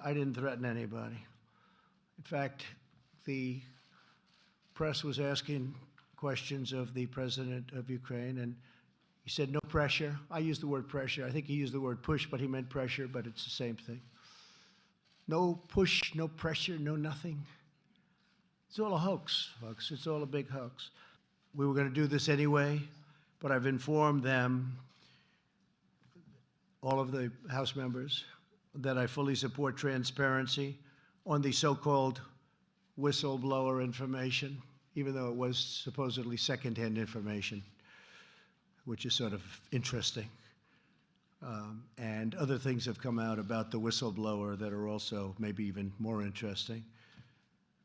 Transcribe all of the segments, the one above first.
I didn't threaten anybody. In fact, the press was asking questions of the president of Ukraine, and he said, no pressure. I used the word pressure. I think he used the word push, but he meant pressure, but it's the same thing. No push, no pressure, no nothing. It's all a hoax, folks. It's all a big hoax. We were going to do this anyway, but I've informed them, all of the House members, that I fully support transparency on the so-called whistleblower information, even though it was supposedly secondhand information, which is sort of interesting. And other things have come out about the whistleblower that are also maybe even more interesting.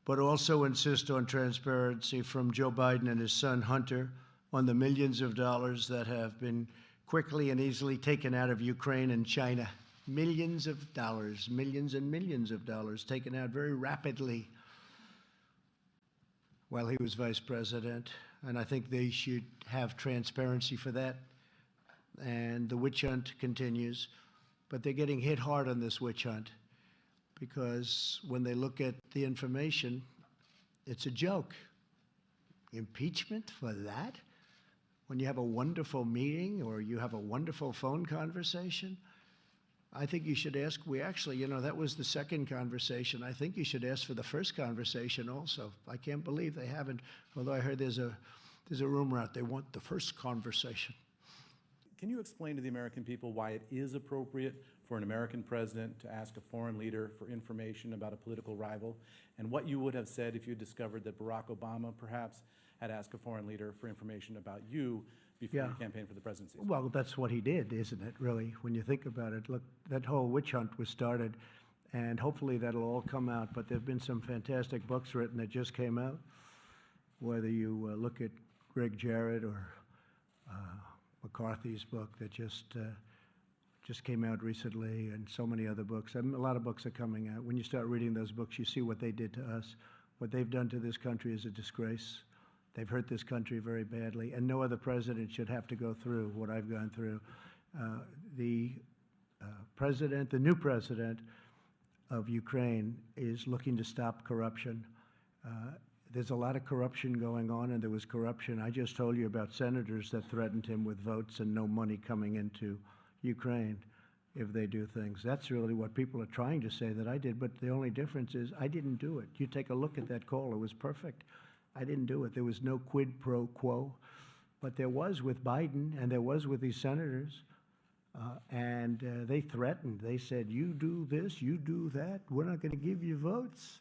But also insist on transparency from Joe Biden and his son Hunter on the millions of dollars that have been quickly and easily taken out of Ukraine and China. Millions of dollars, millions and millions of dollars taken out very rapidly while he was vice president. And I think they should have transparency for that. And the witch hunt continues. But they're getting hit hard on this witch hunt because when they look at the information, it's a joke. Impeachment for that? When you have a wonderful meeting or you have a wonderful phone conversation? I think you should ask, we actually, you know, that was the second conversation. I think you should ask for the first conversation also. I can't believe they haven't, although I heard there's a rumor out they want the first conversation. Can you explain to the American people why it is appropriate for an American president to ask a foreign leader for information about a political rival, and what you would have said if you discovered that Barack Obama perhaps had asked a foreign leader for information about you before you campaigned for the presidency? Well, that's what he did, isn't it, really, when you think about it? Look, that whole witch hunt was started, and hopefully that'll all come out, but there have been some fantastic books written that just came out, whether you look at Greg Jarrett or McCarthy's book that just came out recently, and so many other books. I mean, a lot of books are coming out. When you start reading those books, you see what they did to us. What they've done to this country is a disgrace. They've hurt this country very badly, and no other president should have to go through what I've gone through. The new president of Ukraine is looking to stop corruption. There's a lot of corruption going on, and there was corruption. I just told you about senators that threatened him with votes and no money coming into Ukraine if they do things. That's really what people are trying to say that I did, but the only difference is I didn't do it. You take a look at that call. It was perfect. I didn't do it. There was no quid pro quo, but there was with Biden, and there was with these senators, and they threatened. They said, you do this, you do that, we're not going to give you votes.